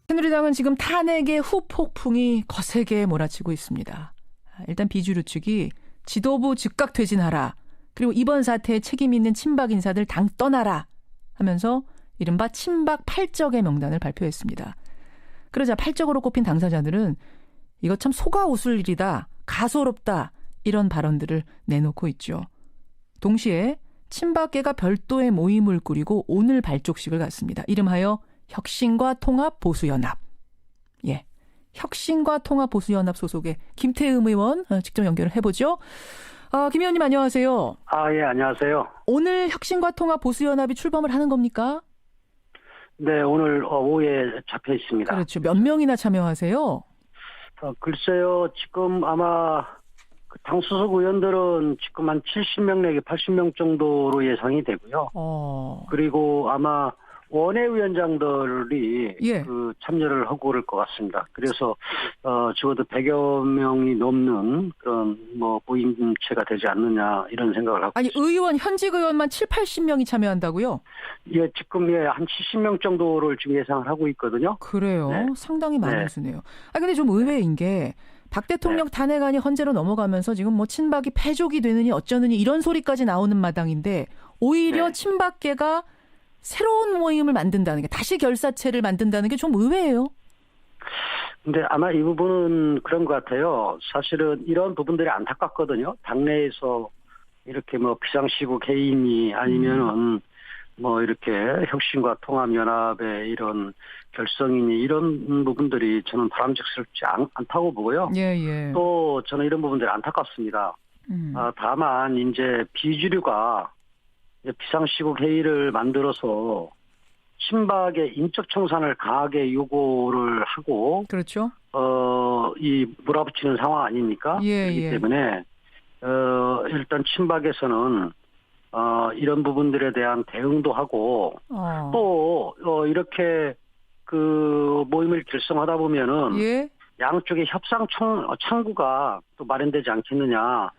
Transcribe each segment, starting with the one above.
새누리당은 지금 탄핵의 후폭풍이 거세게 몰아치고 있습니다. 일단 비주류 측이 지도부 즉각 퇴진하라. 그리고 이번 사태에 책임 있는 친박 인사들 당 떠나라 하면서 이른바 친박 팔적의 명단을 발표했습니다. 그러자 팔적으로 꼽힌 당사자들은 이거 참 속아 웃을 일이다. 가소롭다. 이런 발언들을 내놓고 있죠. 동시에 친박계가 별도의 모임을 꾸리고 오늘 발족식을 갖습니다. 이름하여 혁신과 통합 보수연합. 예, 혁신과 통합 보수연합 소속의 김태흠 의원 직접 연결을 해보죠. 김 의원님 안녕하세요. 예, 안녕하세요. 오늘 혁신과 통합 보수연합이 출범을 하는 겁니까? 네, 오늘 오후에 잡혀 있습니다. 그렇죠. 몇 명이나 참여하세요? 글쎄요, 지금 아마 당 소속 의원들은 지금 한 70명 내지 80명 정도로 예상이 되고요. 그리고 아마 원외위원장들이 참여를 하고 그럴 것 같습니다. 그래서 적어도 100여 명이 넘는 그런 모임체가 되지 않느냐 이런 생각을 하고 아니 있습니다. 의원 현직 의원만 7, 80명이 참여한다고요? 예, 지금 한 70명 정도를 지금 예상을 하고 있거든요. 그래요? 네. 상당히 많은 수네요. 근데 좀 의외인 게 박 대통령 탄핵안이 헌재로 넘어가면서 지금 친박이 패족이 되느니 어쩌느니 이런 소리까지 나오는 마당인데 오히려 친박계가 새로운 모임을 만든다는 게 다시 결사체를 만든다는 게 좀 의외예요. 근데 아마 이 부분은 그런 것 같아요. 사실은 이런 부분들이 안타깝거든요. 당내에서 이렇게 비상시국 개인이 아니면은 이렇게 혁신과 통합연합의 이런 결성이니 이런 부분들이 저는 바람직스럽지 않다고 보고요. 예. 또 저는 이런 부분들이 안타깝습니다. 다만 이제 비주류가 비상시국 회의를 만들어서 친박의 인적 청산을 강하게 요구를 하고, 그렇죠. 이 몰아붙이는 상황 아닙니까? 그렇기 때문에 일단 친박에서는 이런 부분들에 대한 대응도 하고 또 이렇게 그 모임을 결성하다 보면은 양쪽의 협상 창구가 또 마련되지 않겠느냐.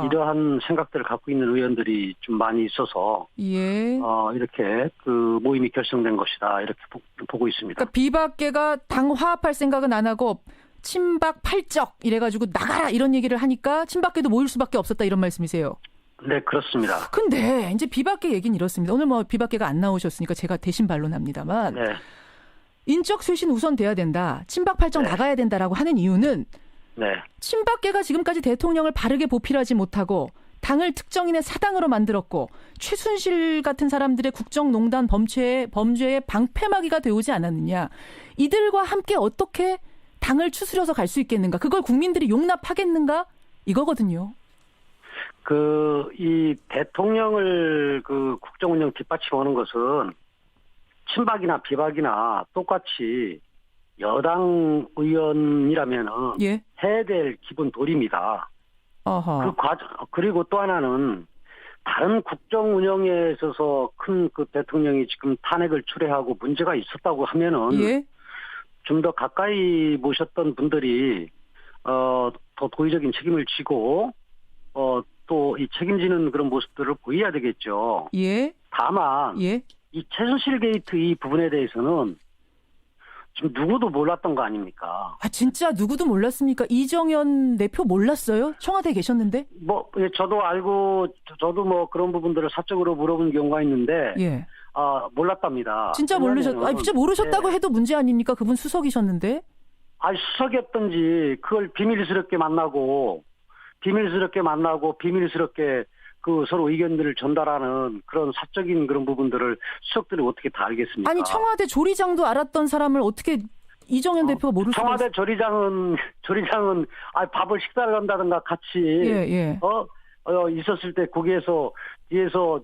이러한 생각들을 갖고 있는 의원들이 좀 많이 있어서 이렇게 그 모임이 결성된 것이다 이렇게 보고 있습니다. 그러니까 비박계가 당 화합할 생각은 안 하고 친박 팔적 이래가지고 나가라 이런 얘기를 하니까 친박계도 모일 수밖에 없었다 이런 말씀이세요? 네, 그렇습니다. 근데 이제 비박계 얘기는 이렇습니다. 오늘 비박계가 안 나오셨으니까 제가 대신 반론합니다만 인적 쇄신 우선 돼야 된다. 친박 팔적 나가야 된다라고 하는 이유는 친박계가 지금까지 대통령을 바르게 보필하지 못하고 당을 특정인의 사당으로 만들었고 최순실 같은 사람들의 국정농단 범죄에 방패막이가 되오지 않았느냐. 이들과 함께 어떻게 당을 추스려서 갈 수 있겠는가. 그걸 국민들이 용납하겠는가. 이거거든요. 이 대통령을 국정운영 뒷받침하는 것은 친박이나 비박이나 똑같이 여당 의원이라면은 해야 될 기본 도리입니다. 그 과정 그리고 또 하나는 다른 국정 운영에 있어서 큰 대통령이 지금 탄핵을 철회하고 문제가 있었다고 하면은 좀 더 가까이 모셨던 분들이 더 도의적인 책임을 지고 또 이 책임지는 그런 모습들을 보여야 되겠죠. 다만 이 최순실 게이트 이 부분에 대해서는 지금 누구도 몰랐던 거 아닙니까? 진짜 누구도 몰랐습니까? 이정현 내표 몰랐어요? 청와대에 계셨는데? 저도 알고, 저도 그런 부분들을 사적으로 물어본 경우가 있는데, 몰랐답니다. 진짜 진짜 모르셨다고 해도 문제 아닙니까? 그분 수석이셨는데? 수석이었던지, 그걸 비밀스럽게 만나고, 비밀스럽게 서로 의견들을 전달하는 그런 사적인 그런 부분들을 수석들이 어떻게 다 알겠습니까? 아니, 청와대 조리장도 알았던 사람을 어떻게 이정현 대표가 모를 수가 청와대 조리장은 밥을 식사를 한다든가 같이 있었을 때 거기에서 뒤에서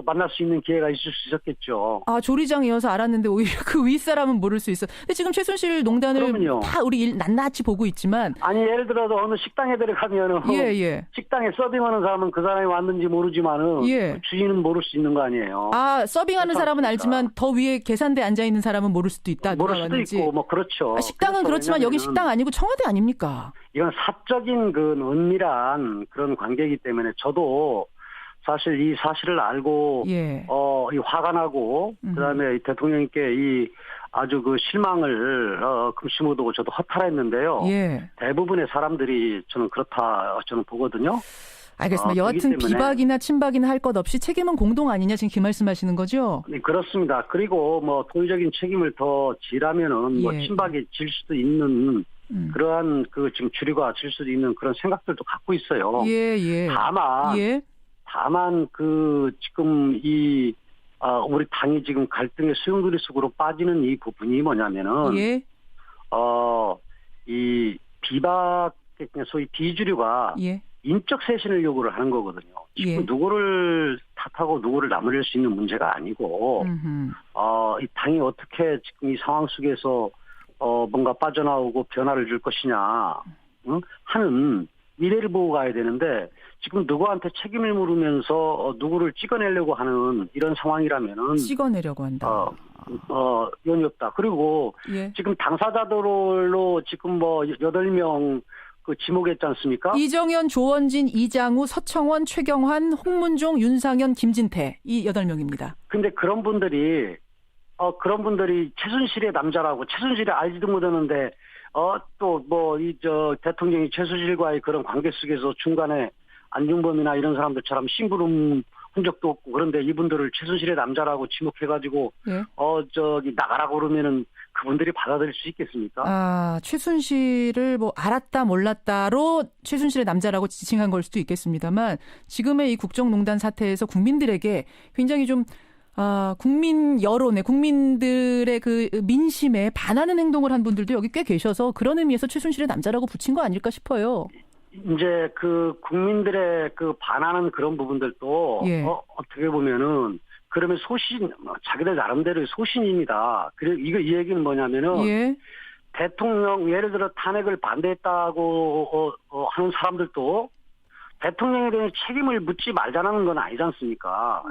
만날 수 있는 기회가 있을 수 있었겠죠. 조리장이어서 알았는데 오히려 그 윗사람은 모를 수 있어. 근데 지금 최순실 농단을 다 우리 낱낱이 보고 있지만 예를 들어서 어느 식당에 들어가면은 식당에 서빙하는 사람은 그 사람이 왔는지 모르지만은 그 주인은 모를 수 있는 거 아니에요. 서빙하는 사람은 알지만 더 위에 계산대에 앉아 있는 사람은 모를 수도 있다. 모를 수도 있고 그렇죠. 식당은 그렇지만 여기 식당 아니고 청와대 아닙니까? 이건 사적인 은밀한 그런 관계이기 때문에 저도 사실 이 사실을 알고 이 화가 나고 그다음에 대통령님께 이 아주 그 실망을 금시 못하고 저도 허탈했는데요. 예. 대부분의 사람들이 저는 그렇다 저는 보거든요. 알겠습니다. 여하튼 비박이나 친박이나 할 것 없이 책임은 공동 아니냐 지금 그 말씀하시는 거죠? 네, 그렇습니다. 그리고 뭐 도의적인 책임을 더 지라면은 뭐 친박이 질 수도 있는 그러한 그 지금 주류가 질 수도 있는 그런 생각들도 갖고 있어요. 예. 다만 그 지금 우리 당이 지금 갈등의 수용그리 속으로 빠지는 이 부분이 뭐냐면은 이 비박 소위 비주류가 인적 쇄신을 요구를 하는 거거든요. 지금 누구를 탓하고 누구를 나무랄 수 있는 문제가 아니고 이 당이 어떻게 지금 이 상황 속에서 뭔가 빠져나오고 변화를 줄 것이냐 하는 미래를 보고 가야 되는데 지금 누구한테 책임을 물으면서 누구를 찍어내려고 하는 이런 상황이라면은 찍어내려고 한다. 연이 없다. 그리고 지금 당사자들로 지금 뭐 8명 그 지목했지 않습니까? 이정현, 조원진, 이장우, 서청원, 최경환, 홍문종, 윤상현, 김진태 이 8명입니다. 근데 그런 분들이 최순실의 남자라고 최순실이 알지도 못하는데 또 뭐 대통령이 최순실과의 그런 관계 속에서 중간에 안중범이나 이런 사람들처럼 심부름 한 적도 없고 그런데 이분들을 최순실의 남자라고 지목해가지고 나가라고 그러면은 그분들이 받아들일 수 있겠습니까? 최순실을 뭐 알았다 몰랐다로 최순실의 남자라고 지칭한 걸 수도 있겠습니다만 지금의 이 국정농단 사태에서 국민들에게 굉장히 좀 국민 여론에 국민들의 그 민심에 반하는 행동을 한 분들도 여기 꽤 계셔서 그런 의미에서 최순실의 남자라고 붙인 거 아닐까 싶어요. 이제 그 국민들의 그 반하는 그런 부분들도 어떻게 보면은 그러면 자기들 나름대로의 소신입니다. 그리고 이 얘기는 뭐냐면은 대통령 예를 들어 탄핵을 반대했다고 하는 사람들도 대통령에 대한 책임을 묻지 말자는 건 아니지 않습니까?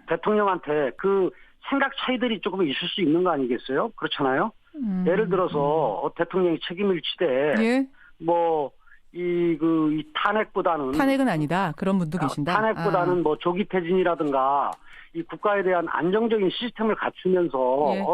대통령한테 그 생각 차이들이 조금 있을 수 있는 거 아니겠어요? 그렇잖아요. 예를 들어서 대통령이 책임을 지되 이 탄핵은 아니다. 그런 분도 계신다. 탄핵보다는 뭐 조기 퇴진이라든가 이 국가에 대한 안정적인 시스템을 갖추면서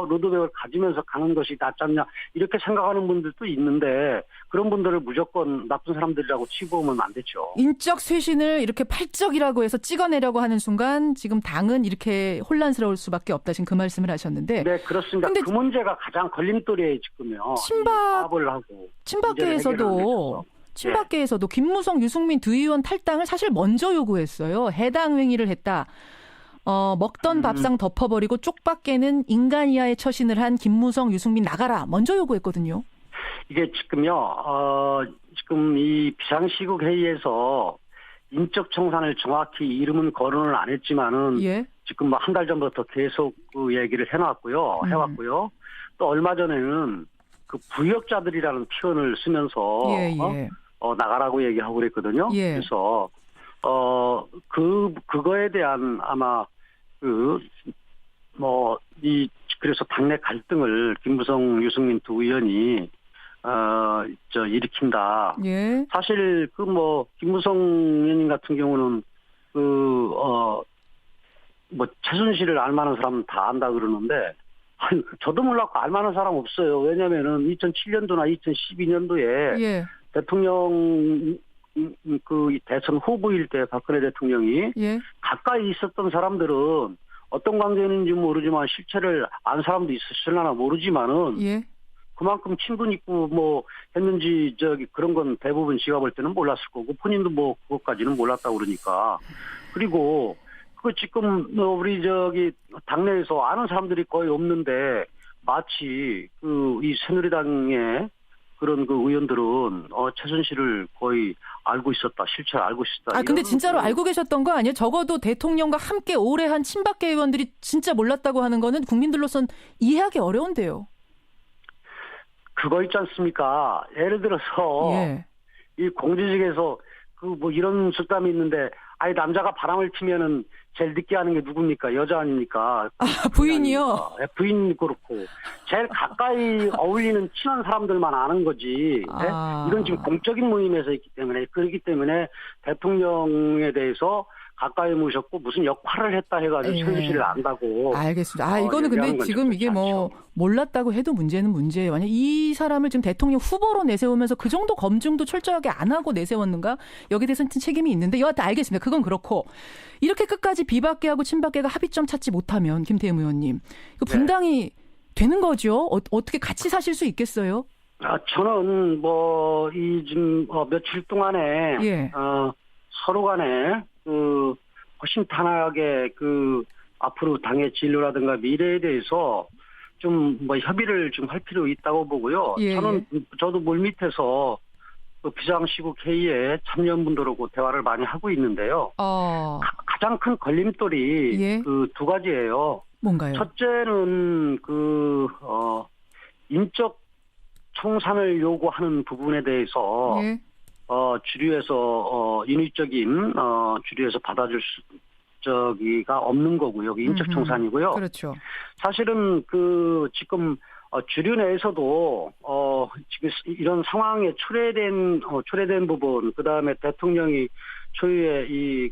로드맵을 가지면서 가는 것이 낫지 않냐 이렇게 생각하는 분들도 있는데 그런 분들을 무조건 나쁜 사람들이라고 치부하면 안 되죠. 인적 쇄신을 이렇게 팔적이라고 해서 찍어내려고 하는 순간 지금 당은 이렇게 혼란스러울 수밖에 없다. 지금 그 말씀을 하셨는데. 네, 그렇습니다. 근데 그 문제가 가장 걸림돌이에요, 지금요. 친박계에서도 김무성, 유승민 두 의원 탈당을 사실 먼저 요구했어요. 해당 행위를 했다. 먹던 밥상 덮어버리고 쪽밖에는 인간 이하의 처신을 한 김무성, 유승민 나가라. 먼저 요구했거든요. 이게 지금요. 지금 이 비상시국 회의에서 인적 청산을 정확히 이름은 거론을 안 했지만은 지금 뭐 한 달 전부터 계속 그 얘기를 해왔고요. 또 얼마 전에는 그 부역자들이라는 표현을 쓰면서 나가라고 얘기하고 그랬거든요. 그래서 그거에 대한 아마 그래서 당내 갈등을 김무성, 유승민 두 의원이 일으킨다. 사실 김무성 의원님 같은 경우는 최순실을 알만한 사람은 다 안다 그러는데 저도 몰랐고 알만한 사람 없어요. 왜냐면은 2007년도나 2012년도에 대통령 이 대선 후보일 때 박근혜 대통령이 가까이 있었던 사람들은 어떤 관계인지 모르지만 실체를 안 사람도 있었을려나 모르지만은 그만큼 친분 있고 했는지 그런 건 대부분 지가 볼 때는 몰랐을 거고 본인도 그것까지는 몰랐다고 그러니까. 그리고 지금 우리 당내에서 아는 사람들이 거의 없는데 마치 이 새누리당의 그런 의원들은 최순실을 거의 알고 있었다. 실체를 알고 있었다. 근데 진짜로 알고 계셨던 거 아니에요? 적어도 대통령과 함께 오래 한 친박계 의원들이 진짜 몰랐다고 하는 거는 국민들로선 이해하기 어려운데요. 그거 있지 않습니까? 예를 들어서 이 공직에서 이런 속담이 있는데 남자가 바람을 피면은 제일 늦게 하는 게 누굽니까? 여자 아닙니까? 부인이요? 부인 그렇고. 제일 가까이 어울리는 친한 사람들만 아는 거지. 이런 지금 공적인 모임에서 있기 때문에, 그렇기 때문에 대통령에 대해서 가까이 모셨고 무슨 역할을 했다 해가지고 예. 최순실을 안다고. 알겠습니다. 이거는 근데 지금 이게 뭐 몰랐다고 해도 문제는 문제예요. 만약 이 사람을 지금 대통령 후보로 내세우면서 그 정도 검증도 철저하게 안 하고 내세웠는가? 여기에 대해서는 책임이 있는데 여하튼 알겠습니다. 그건 그렇고 이렇게 끝까지 비박계하고 친박계가 합의점 찾지 못하면 김태흠 의원님 이거 분당이 되는 거죠? 어떻게 같이 사실 수 있겠어요? 저는 지금 며칠 동안에 서로 간에 허심탄회하게 앞으로 당의 진로라든가 미래에 대해서 좀 협의를 좀 할 필요 있다고 보고요. 저도 물밑에서 비상시국 회의에 참여연분들하고 대화를 많이 하고 있는데요. 가장 큰 걸림돌이 두 가지예요. 뭔가요? 첫째는 인적 청산을 요구하는 부분에 대해서 주류에서 인위적인 주류에서 받아줄 적이가 없는 거고요. 인적 청산이고요. 그렇죠. 사실은 지금 주류 내에서도 지금 이런 상황에 초래된 부분, 그 다음에 대통령이 초유의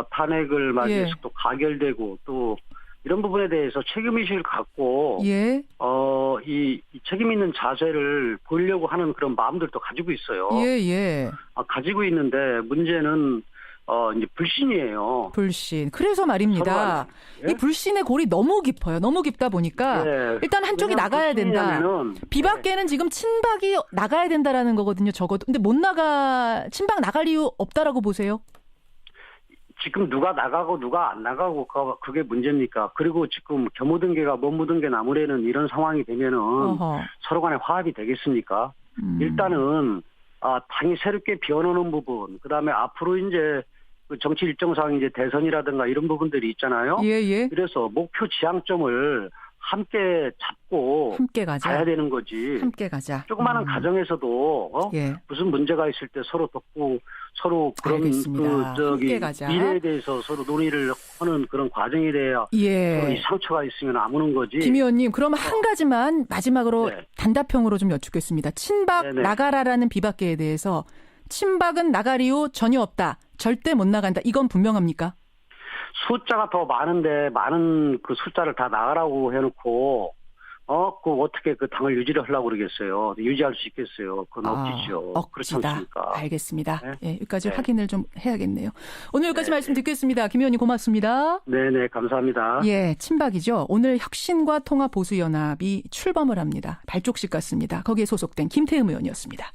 탄핵을 맞이해서 또 가결되고 또 이런 부분에 대해서 책임의식을 갖고 이 책임 있는 자세를 보이려고 하는 그런 마음들도 가지고 있어요. 가지고 있는데 문제는 이제 불신이에요. 불신. 그래서 말입니다. 이 불신의 골이 너무 깊어요. 너무 깊다 보니까 일단 한쪽이 나가야 된다. 비박계는 지금 친박이 나가야 된다라는 거거든요. 적어도. 근데 친박 나갈 이유 없다라고 보세요? 지금 누가 나가고 누가 안 나가고 그게 문제입니까? 그리고 지금 겨 묻은 개가 못 묻은 게 나무래는 이런 상황이 되면은 서로 간에 화합이 되겠습니까? 일단은 당이 새롭게 비워놓는 부분, 그다음에 앞으로 이제 정치 일정상 이제 대선이라든가 이런 부분들이 있잖아요. 그래서 목표 지향점을 함께 잡고 함께 가야 되는 거지. 함께 가자. 조그마한 가정에서도 무슨 문제가 있을 때 서로 돕고 서로 그런 미래에 대해서 서로 논의를 하는 그런 과정에 대해 서로 이 상처가 있으면 아무는 거지. 김 의원님, 그럼 한 가지만 마지막으로 단답형으로 좀 여쭙겠습니다. 친박 나가라라는 비박계에 대해서 친박은 나갈 이유 전혀 없다. 절대 못 나간다. 이건 분명합니까? 숫자가 더 많은데 많은 그 숫자를 다 나가라고 해놓고 어떻게 그 당을 유지를 하려고 그러겠어요. 유지할 수 있겠어요. 그건 억지죠. 그렇지 않습니까? 알겠습니다. 여기까지 확인을 좀 해야겠네요. 오늘 여기까지 말씀 듣겠습니다. 김 의원님 고맙습니다. 네네, 감사합니다. 친박이죠. 오늘 혁신과 통합보수연합이 출범을 합니다. 발족식 같습니다. 거기에 소속된 김태흠 의원이었습니다.